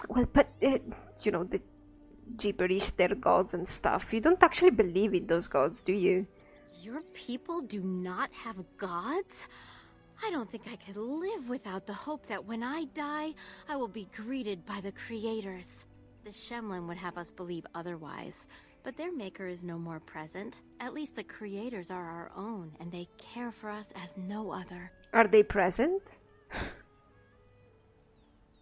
Well, but, you know, the gibberish, their gods and stuff. You don't actually believe in those gods, do you? Your people do not have gods? I don't think I could live without the hope that when I die, I will be greeted by the creators. The Shemlin would have us believe otherwise, but their maker is no more present. At least the creators are our own, and they care for us as no other. Are they present?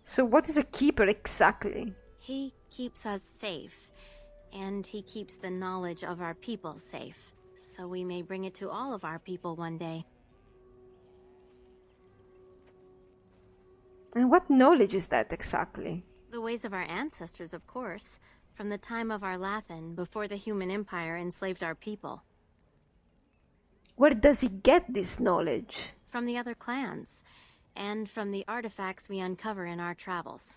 So what is a keeper exactly? He keeps us safe, and he keeps the knowledge of our people safe, so we may bring it to all of our people one day. And what knowledge is that exactly? The ways of our ancestors, of course, from the time of our Lathan, before the human empire enslaved our people. Where does he get this knowledge? From the other clans, and from the artifacts we uncover in our travels.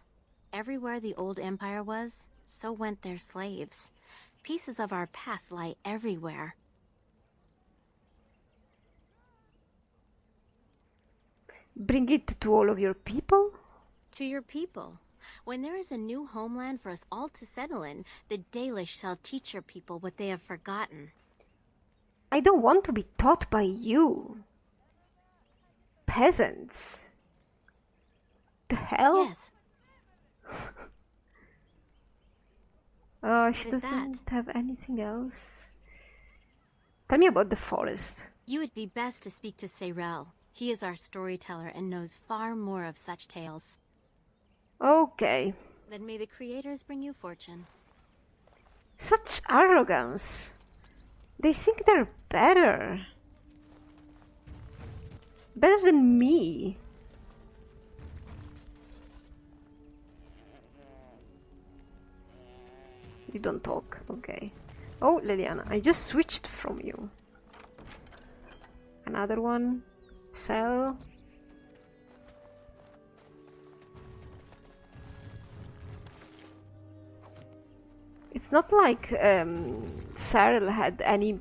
Everywhere the old empire was, so went their slaves. Pieces of our past lie everywhere. Bring it to all of your people? To your people. When there is a new homeland for us all to settle in, the devilish shall teach your people what they have forgotten. I don't want to be taught by you. Peasants. The hell? Yes. She What is doesn't that? have anything else. Tell me about the forest. You would be best to speak to Seirel. He is our storyteller and knows far more of such tales. Okay. Then may the creators bring you fortune. Such arrogance. They think they're better. Better than me. You don't talk, okay. Oh, Liliana, I just switched from you. Another one. Sell. It's not like Cyril had any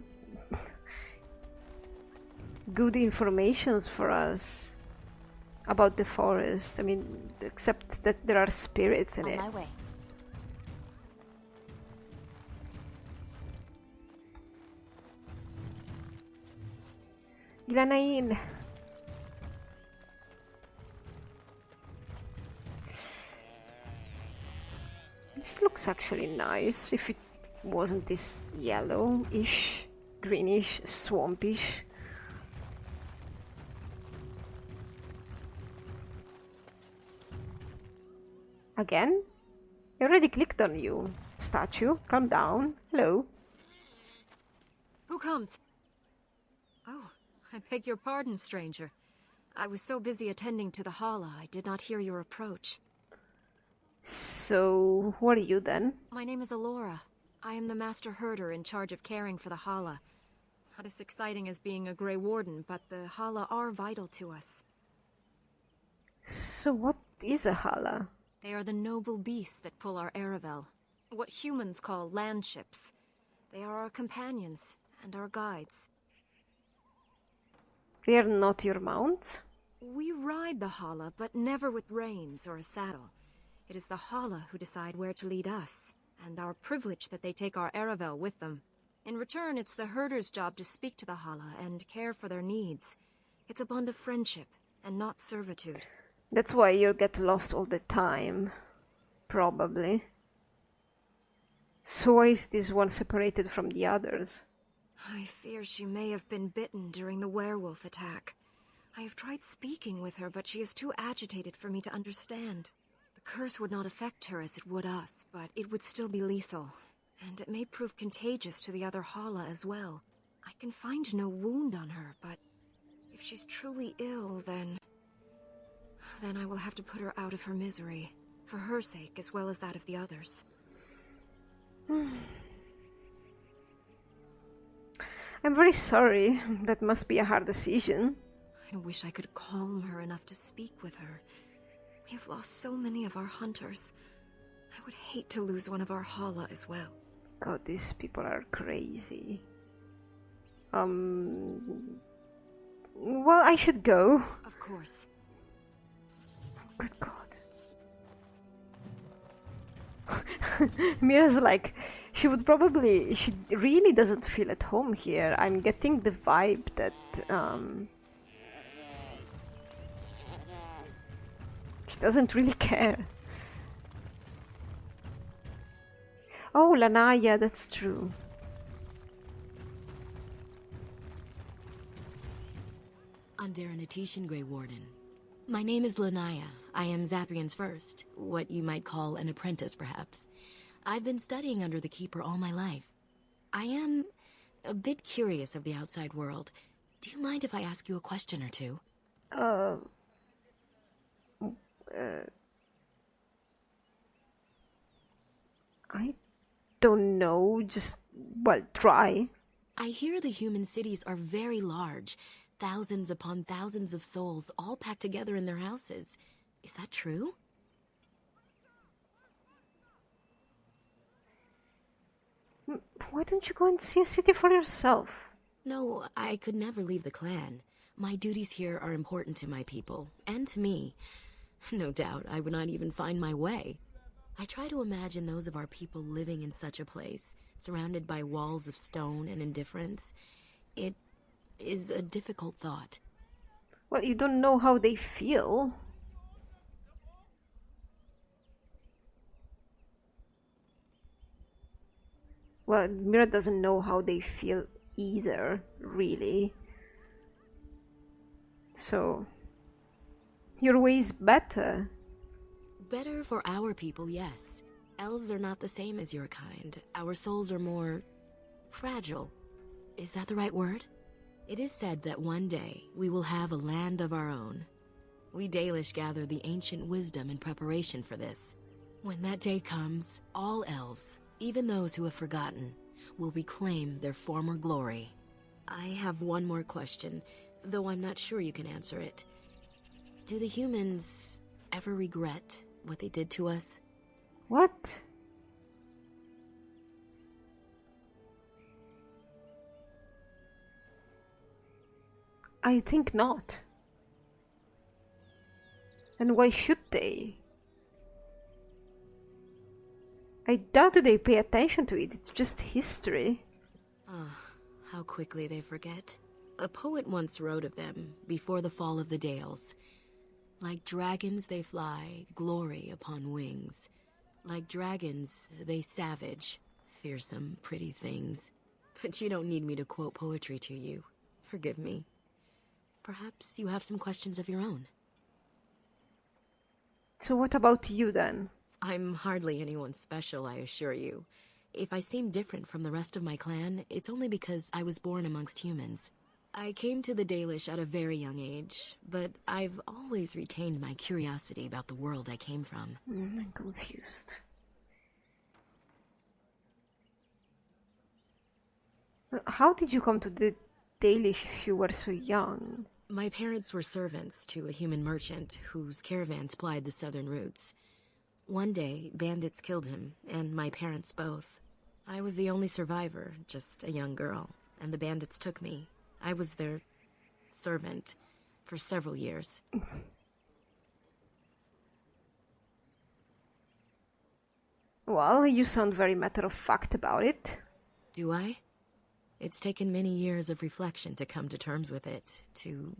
good informations for us about the forest. I mean, except that there are spirits in it. On my way. Glanain. This looks actually nice if it wasn't this yellowish, greenish, swampish. Again? I already clicked on you. Statue, calm down. Hello. Who comes? Oh, I beg your pardon, stranger. I was so busy attending to the Hala, I did not hear your approach. So, who are you then? My name is Alora. I am the master herder in charge of caring for the Hala. Not as exciting as being a Grey Warden, but the Hala are vital to us. So what is a Hala? They are the noble beasts that pull our Aravel. What humans call land ships. They are our companions and our guides. They are not your mounts? We ride the Hala, but never with reins or a saddle. It is the Hala who decide where to lead us, and our privilege that they take our Aravel with them. In return, it's the herder's job to speak to the Hala and care for their needs. It's a bond of friendship, and not servitude. That's why you get lost all the time. Probably. So why is this one separated from the others? I fear she may have been bitten during the werewolf attack. I have tried speaking with her, but she is too agitated for me to understand. The curse would not affect her as it would us, but it would still be lethal. And it may prove contagious to the other Hala as well. I can find no wound on her, but if she's truly ill, then I will have to put her out of her misery. For her sake, as well as that of the others. I'm very sorry. That must be a hard decision. I wish I could calm her enough to speak with her. We have lost so many of our hunters. I would hate to lose one of our Hala as well. God, these people are crazy. Well, I should go. Of course. Good God. Mira's like, she really doesn't feel at home here. I'm getting the vibe that she doesn't really care. Oh, Lanaya, that's true. Underanitation, Grey Warden. My name is Lanaya. I am Zathrian's first, what you might call an apprentice, perhaps. I've been studying under the Keeper all my life. I am a bit curious of the outside world. Do you mind if I ask you a question or two? I don't know, just, well, try. I hear the human cities are very large, thousands upon thousands of souls all packed together in their houses. Is that true? Why don't you go and see a city for yourself? No, I could never leave the clan. My duties here are important to my people, and to me. No doubt I would not even find my way. I try to imagine those of our people living in such a place, surrounded by walls of stone and indifference. It is a difficult thought. Well, you don't know how they feel. Well, Mira doesn't know how they feel either, really. So, your way is better. Better for our people, yes. Elves are not the same as your kind. Our souls are more fragile. Is that the right word? It is said that one day we will have a land of our own. We Dalish gather the ancient wisdom in preparation for this. When that day comes, all elves, even those who have forgotten, will reclaim their former glory. I have one more question, though I'm not sure you can answer it. Do the humans ever regret what they did to us? What? I think not. And why should they? I doubt they pay attention to it, it's just history. Ah, how quickly they forget. A poet once wrote of them, before the fall of the Dales. Like dragons they fly, glory upon wings. Like dragons, they savage, fearsome, pretty things. But you don't need me to quote poetry to you. Forgive me. Perhaps you have some questions of your own. So what about you then? I'm hardly anyone special, I assure you. If I seem different from the rest of my clan, it's only because I was born amongst humans. I came to the Dalish at a very young age, but I've always retained my curiosity about the world I came from. I'm confused. How did you come to the Dalish if you were so young? My parents were servants to a human merchant whose caravans plied the southern routes. One day, bandits killed him, and my parents both. I was the only survivor, just a young girl, and the bandits took me. I was their servant for several years. Well, you sound very matter-of-fact about it. Do I? It's taken many years of reflection to come to terms with it, to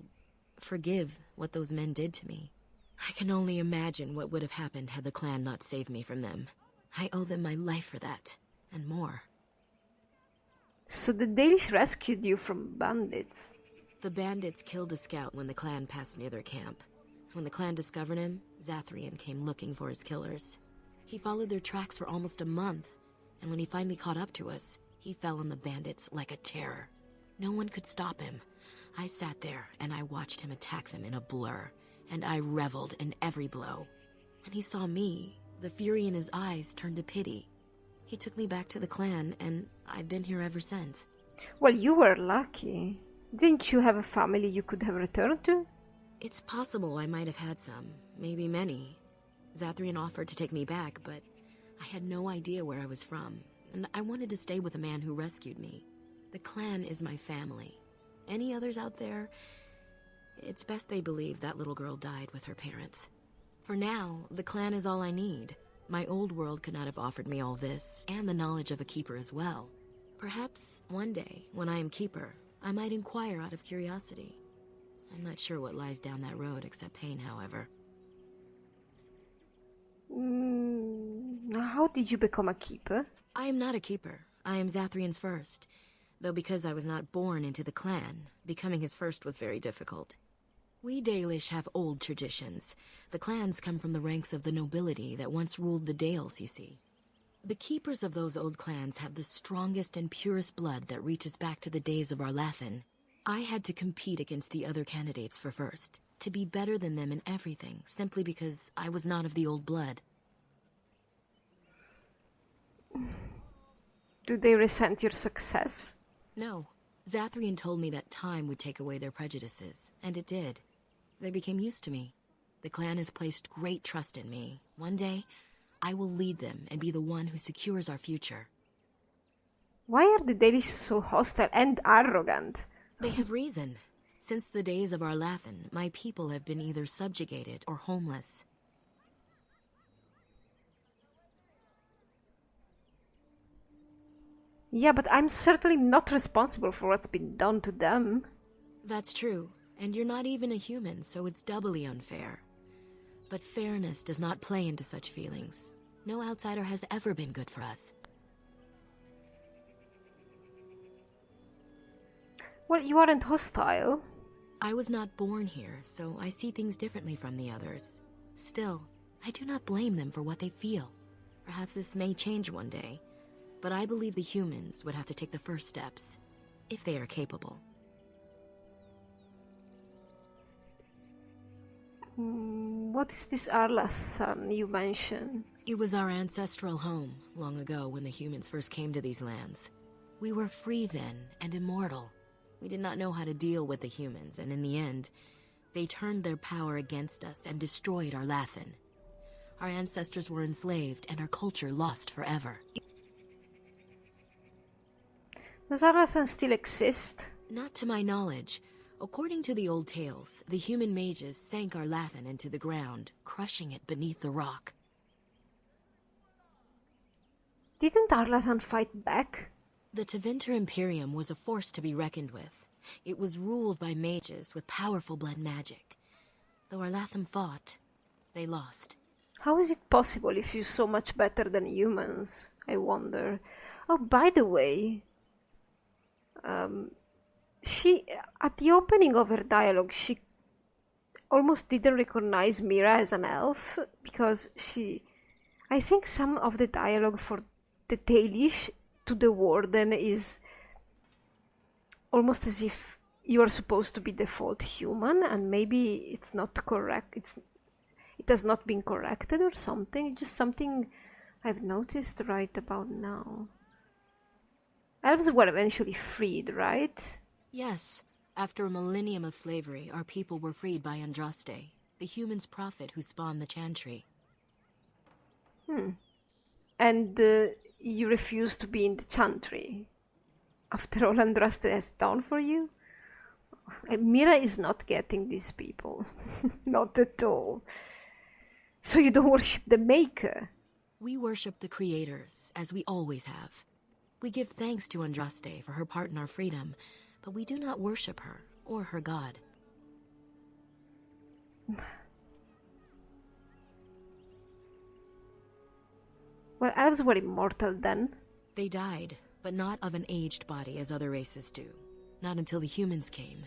forgive what those men did to me. I can only imagine what would have happened had the clan not saved me from them. I owe them my life for that, and more. So the Dalish rescued you from bandits? The bandits killed a scout when the clan passed near their camp. When the clan discovered him, Zathrian came looking for his killers. He followed their tracks for almost a month, and when he finally caught up to us, he fell on the bandits like a terror. No one could stop him. I sat there, and I watched him attack them in a blur, and I reveled in every blow. When he saw me, the fury in his eyes turned to pity. He took me back to the clan, and I've been here ever since. Well, you were lucky. Didn't you have a family you could have returned to? It's possible I might have had some, maybe many. Zathrian offered to take me back, but I had no idea where I was from, and I wanted to stay with the man who rescued me. The clan is my family. Any others out there? It's best they believe that little girl died with her parents. For now, the clan is all I need. My old world could not have offered me all this, and the knowledge of a keeper as well. Perhaps one day, when I am keeper, I might inquire out of curiosity. I'm not sure what lies down that road except pain, however. How did you become a keeper? I am not a keeper. I am Zathrian's first. Though because I was not born into the clan, becoming his first was very difficult. We Dalish have old traditions. The clans come from the ranks of the nobility that once ruled the Dales, you see. The keepers of those old clans have the strongest and purest blood that reaches back to the days of Arlathan. I had to compete against the other candidates for first, to be better than them in everything, simply because I was not of the old blood. Do they resent your success? No. Zathrian told me that time would take away their prejudices, and it did. They became used to me. The clan has placed great trust in me. One day, I will lead them and be the one who secures our future. Why are the Dalish so hostile and arrogant? They have reason. Since the days of Arlathan, my people have been either subjugated or homeless. Yeah, but I'm certainly not responsible for what's been done to them. That's true, and you're not even a human, so it's doubly unfair. But fairness does not play into such feelings. No outsider has ever been good for us. Well, you aren't hostile. I was not born here, so I see things differently from the others. Still, I do not blame them for what they feel. Perhaps this may change one day, but I believe the humans would have to take the first steps, if they are capable. What is this Arlathan you mentioned? It was our ancestral home, long ago when the humans first came to these lands. We were free then, and immortal. We did not know how to deal with the humans, and in the end, they turned their power against us and destroyed Arlathan. Our ancestors were enslaved, and our culture lost forever. Does Arlathan still exist? Not to my knowledge. According to the old tales, the human mages sank Arlathan into the ground, crushing it beneath the rock. Didn't Arlathan fight back? The Tevinter Imperium was a force to be reckoned with. It was ruled by mages with powerful blood magic. Though Arlathan fought, they lost. How is it possible if you're so much better than humans? I wonder. Oh, by the way, she, at the opening of her dialogue, she almost didn't recognize Mira as an elf, because I think some of the dialogue for the Dalish to the Warden is almost as if you are supposed to be default human, and maybe it's not correct. It has not been corrected or something. Just something I've noticed right about now. Elves were eventually freed, right? Yes. After a millennium of slavery, our people were freed by Andraste, the human's prophet who spawned the Chantry. And you refuse to be in the Chantry? After all Andraste has done for you? Mira is not getting these people. Not at all. So you don't worship the Maker? We worship the creators, as we always have. We give thanks to Andraste for her part in our freedom, but we do not worship her or her god. Well, elves were immortal then. They died, but not of an aged body as other races do. Not until the humans came.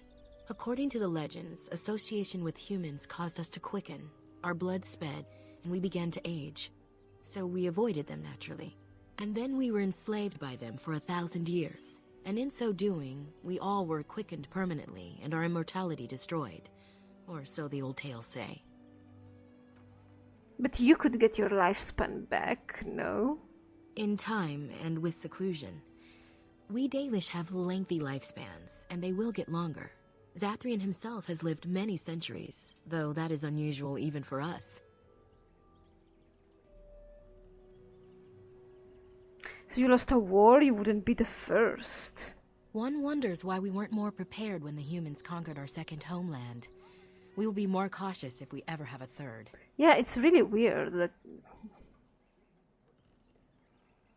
According to the legends, association with humans caused us to quicken. Our blood sped, and we began to age. So we avoided them naturally. And then we were enslaved by them for 1,000 years. And in so doing, we all were quickened permanently and our immortality destroyed. Or so the old tales say. But you could get your lifespan back, no? In time and with seclusion. We Dalish have lengthy lifespans, and they will get longer. Zathrian himself has lived many centuries, though that is unusual even for us. So you lost a war, you wouldn't be the first. One wonders why we weren't more prepared when the humans conquered our second homeland. We will be more cautious if we ever have a third. Yeah, it's really weird that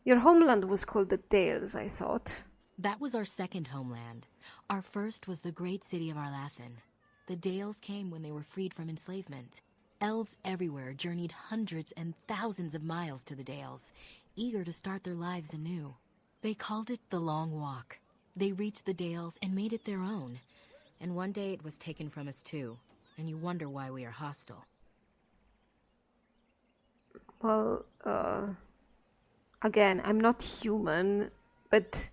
Your homeland was called the Dales, I thought. That was our second homeland. Our first was the great city of Arlathan. The Dales came when they were freed from enslavement. Elves everywhere journeyed hundreds and thousands of miles to the Dales, eager to start their lives anew. They called it the Long Walk. They reached the Dales and made it their own. And one day it was taken from us too, and you wonder why we are hostile. Well, again, I'm not human, but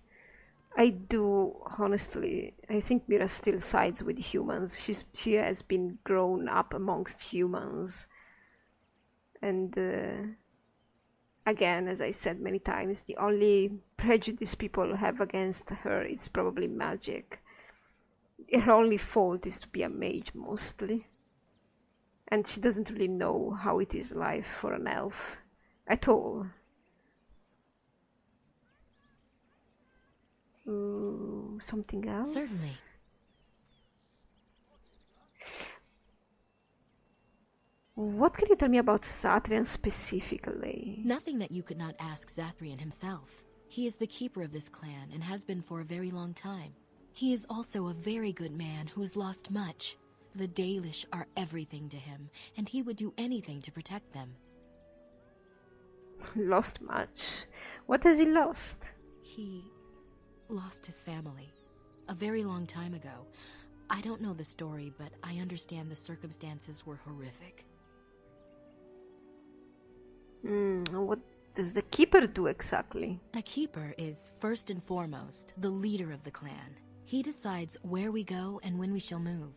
I do, honestly, I think Mira still sides with humans. She has been grown up amongst humans. And again, as I said many times, the only prejudice people have against her is probably magic. Her only fault is to be a mage, mostly. And she doesn't really know how it is life for an elf at all. Something else? Certainly. What can you tell me about Satrian specifically? Nothing that you could not ask Zathrian himself. He is the keeper of this clan and has been for a very long time. He is also a very good man who has lost much. The devilish are everything to him, and he would do anything to protect them. Lost much? What has he lost? He lost his family a very long time ago. I don't know the story, but I understand the circumstances were horrific. What does the keeper do exactly? A keeper is, first and foremost, the leader of the clan. He decides where we go and when we shall move.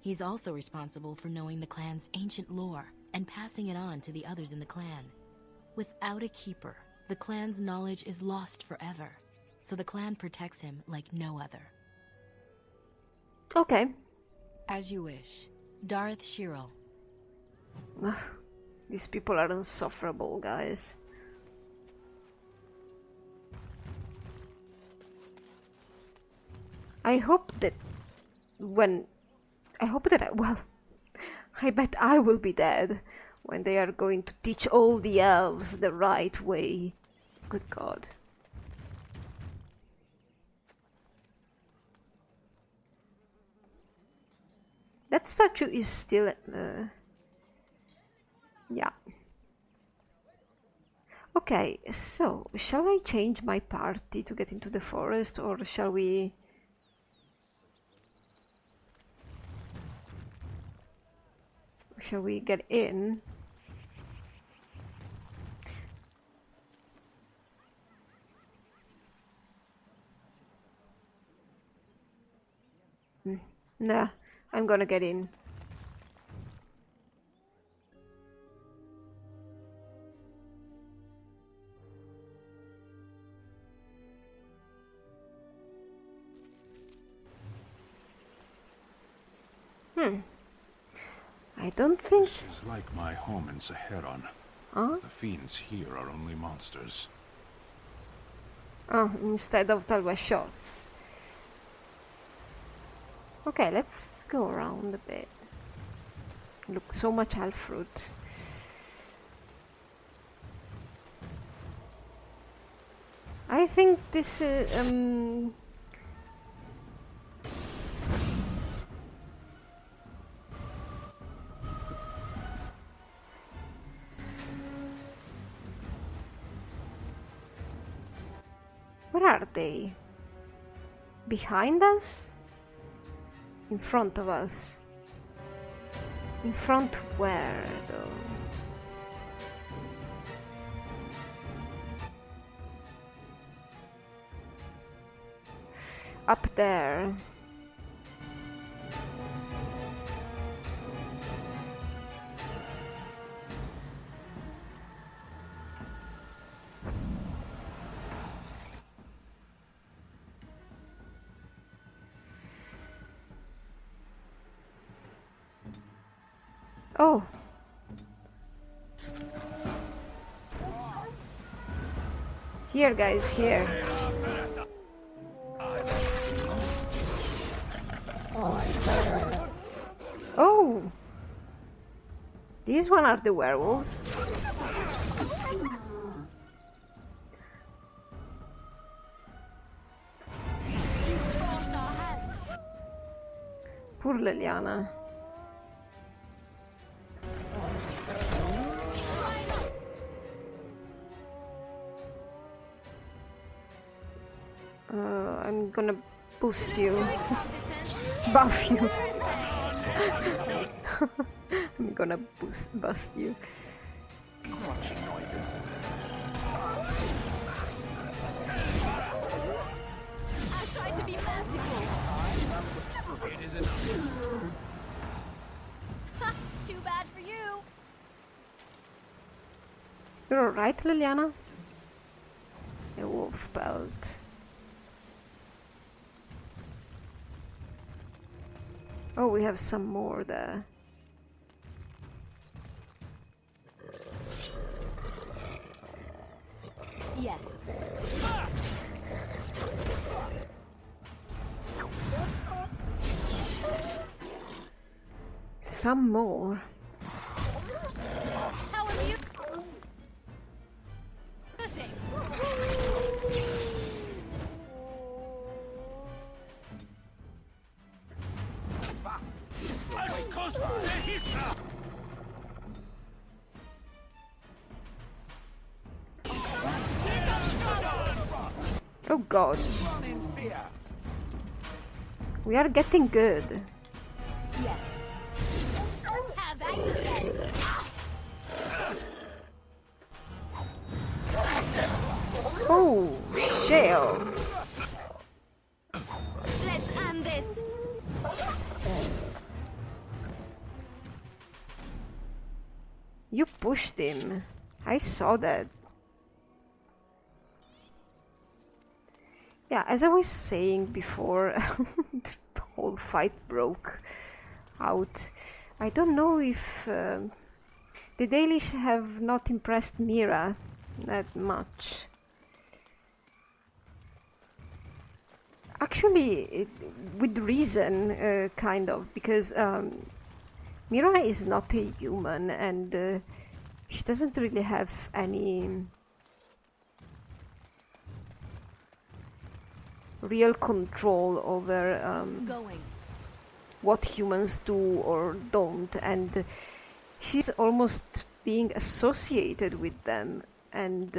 He's also responsible for knowing the clan's ancient lore and passing it on to the others in the clan. Without a keeper, the clan's knowledge is lost forever, so the clan protects him like no other. Okay. As you wish. Darth Shirel. These people are insufferable, guys. I hope that I bet I will be dead when they are going to teach all the elves the right way. Good God. That statue is still yeah. Okay, so shall I change my party to get into the forest, or shall we get in? Nah, I'm gonna get in. I don't think... This is like my home in Saharan. Huh? The fiends here are only monsters. Oh, instead of Talwa shots. Okay, let's go around a bit. Look, so much elf fruit. I think this where are they? Behind us? In front of us? In front where, though? Up there. Oh. Here, guys, here. Oh. These one are the werewolves. Poor Liliana. I'm gonna boost you. Buff you. I'm gonna bust you. I tried to be merciful. It is enough. Too bad for you. You're alright, Liliana? A wolf belt. Oh, we have some more there. Yes. Some more. How are you? Listen. Oh god. We are getting good. Yes. Have at you then. Oh, shell. Let's end this. You pushed him. I saw that. Yeah, as I was saying before, the whole fight broke out. I don't know if the devilish have not impressed Mira that much. Actually, with reason, kind of, because Mira is not a human and she doesn't really have any real control over what humans do or don't, and she's almost being associated with them, and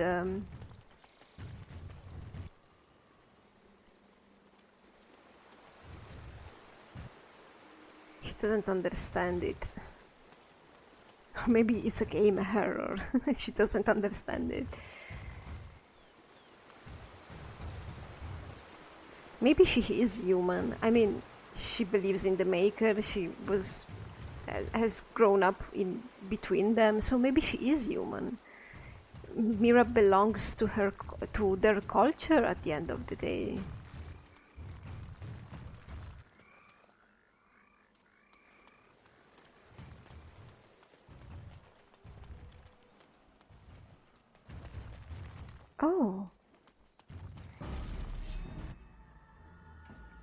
she doesn't understand it. Maybe it's a game error. She doesn't understand it. Maybe she is human. I mean, she believes in the Maker. She has grown up in between them, so maybe she is human. Mira belongs to their culture at the end of the day. Oh.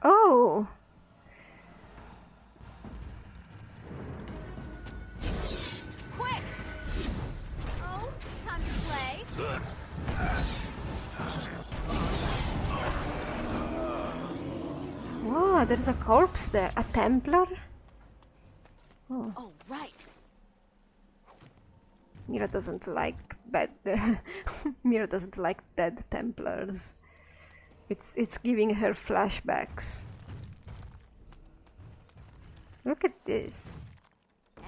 Oh. Quick! Oh, time to play. Wow, there's a corpse there. A Templar? Oh. Oh, right. Mira doesn't like Mira doesn't like dead Templars. It's giving her flashbacks. Look at this.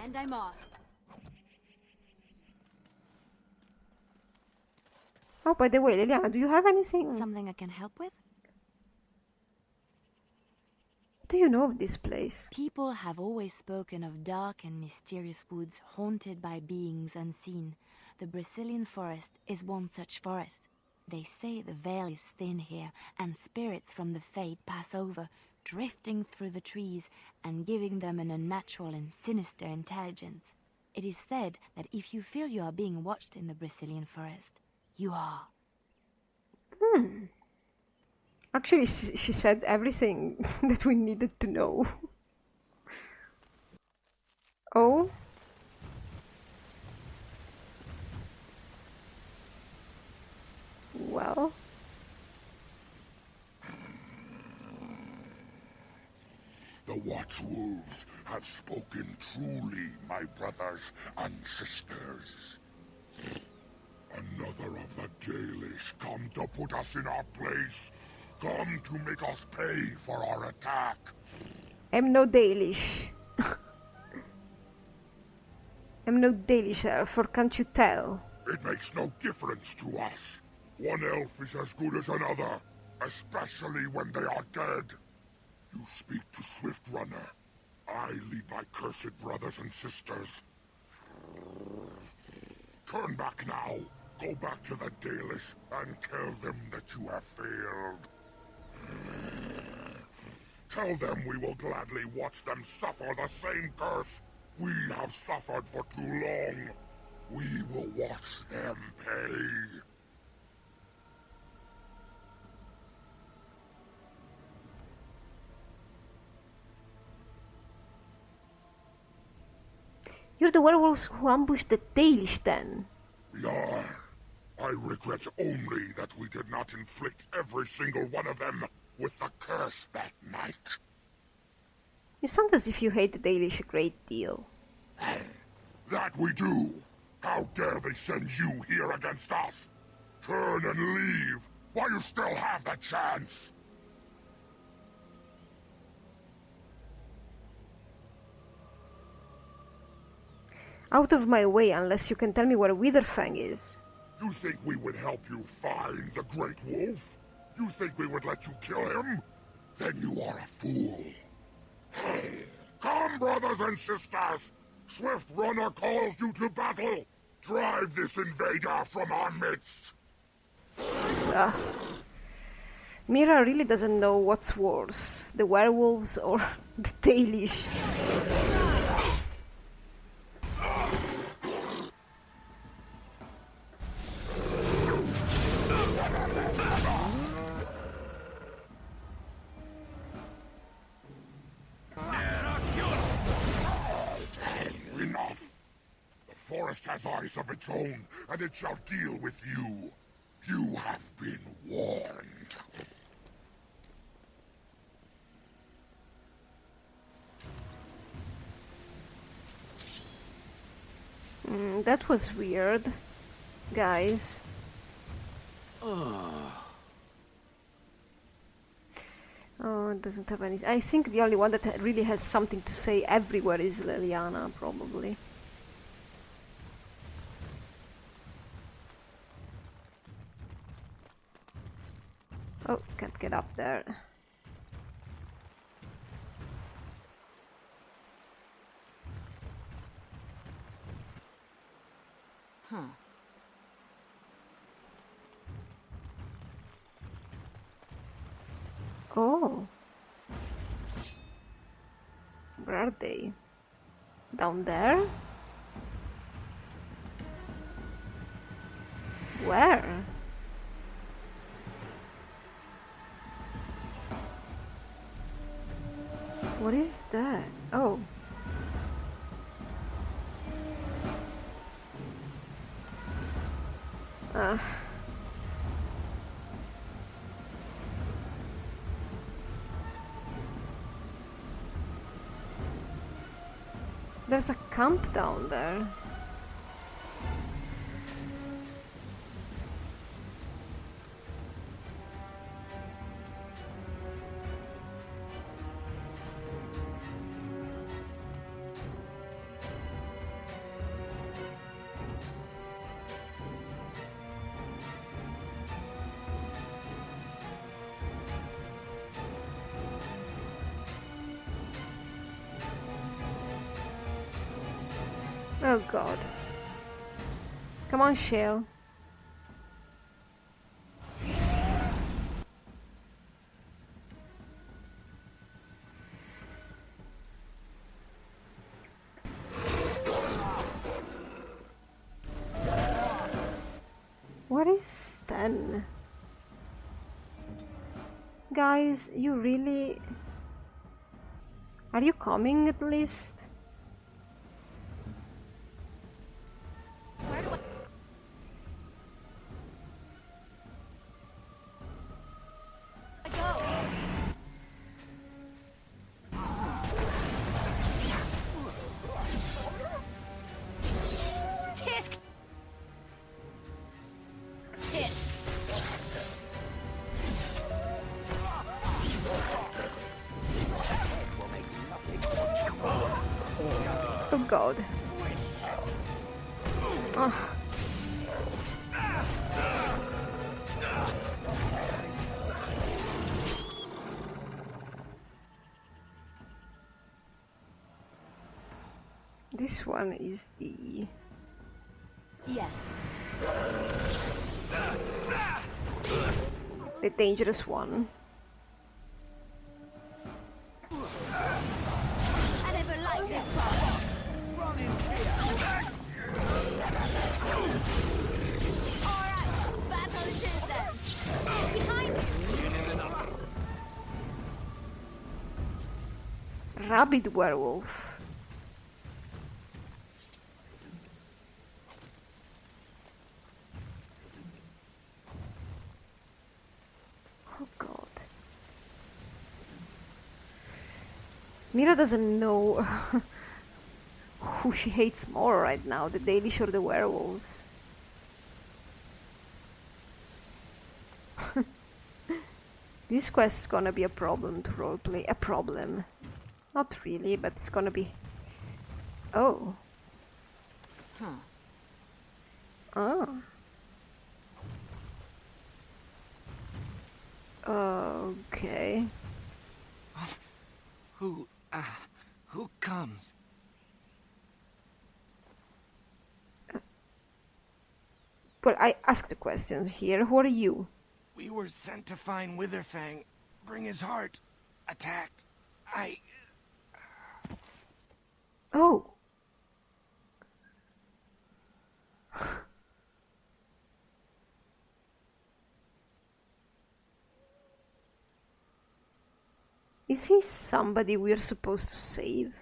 And I'm off. Oh, by the way, Liliana, do you have anything? Something I can help with? What do you know of this place? People have always spoken of dark and mysterious woods haunted by beings unseen. The Brazilian forest is one such forest. They say the veil is thin here, and spirits from the fade pass over, drifting through the trees and giving them an unnatural and sinister intelligence. It is said that if you feel you are being watched in the Brazilian forest, you are. Actually, she said everything that we needed to know. Oh? Well... The watchwolves have spoken truly, my brothers and sisters. Another of the devilish come to put us in our place. Come to make us pay for our attack. I'm no devilish. I'm no devilish elf, or can't you tell? It makes no difference to us. One elf is as good as another, especially when they are dead. You speak to Swift Runner. I lead my cursed brothers and sisters. Turn back now. Go back to the Dalish and tell them that you have failed. Tell them we will gladly watch them suffer the same curse we have suffered for too long. We will watch them pay. You're the werewolves who ambushed the Dalish, then? We are. I regret only that we did not inflict every single one of them with the curse that night. You sound as if you hate the Dalish a great deal. That we do. How dare they send you here against us? Turn and leave while you still have the chance. Out of my way, unless you can tell me where Witherfang is. You think we would help you find the Great Wolf? You think we would let you kill him? Then you are a fool. Come, brothers and sisters! Swift Runner calls you to battle! Drive this invader from our midst! Mira really doesn't know what's worse, the werewolves or the Dalish. Enough! The forest has eyes of its own, and it shall deal with you. You have been warned. That was weird, guys. Oh, it doesn't have any. I think the only one that really has something to say everywhere is Liliana, probably. Oh, can't get up there. Huh. Oh. Where are they? Down there? Where? What is that? Oh. There's a camp down there. Oh god. Come on, Shale. What is Sten? Guys, you really... Are you coming at least? Where do I go? god. Oh. This one is the... Yes. the dangerous one. I never liked this part. Alright, battle it is then. Behind you. Rabid werewolf. Oh god. Mira doesn't know who she hates more right now, the devilish or the werewolves. This quest is gonna be a problem to roleplay. A problem. Not really, but it's gonna be... Oh. Huh. Oh. Okay. Who comes? Well, I ask the questions here. Who are you? We were sent to find Witherfang. Bring his heart. Attacked. Oh. Is he somebody we're supposed to save?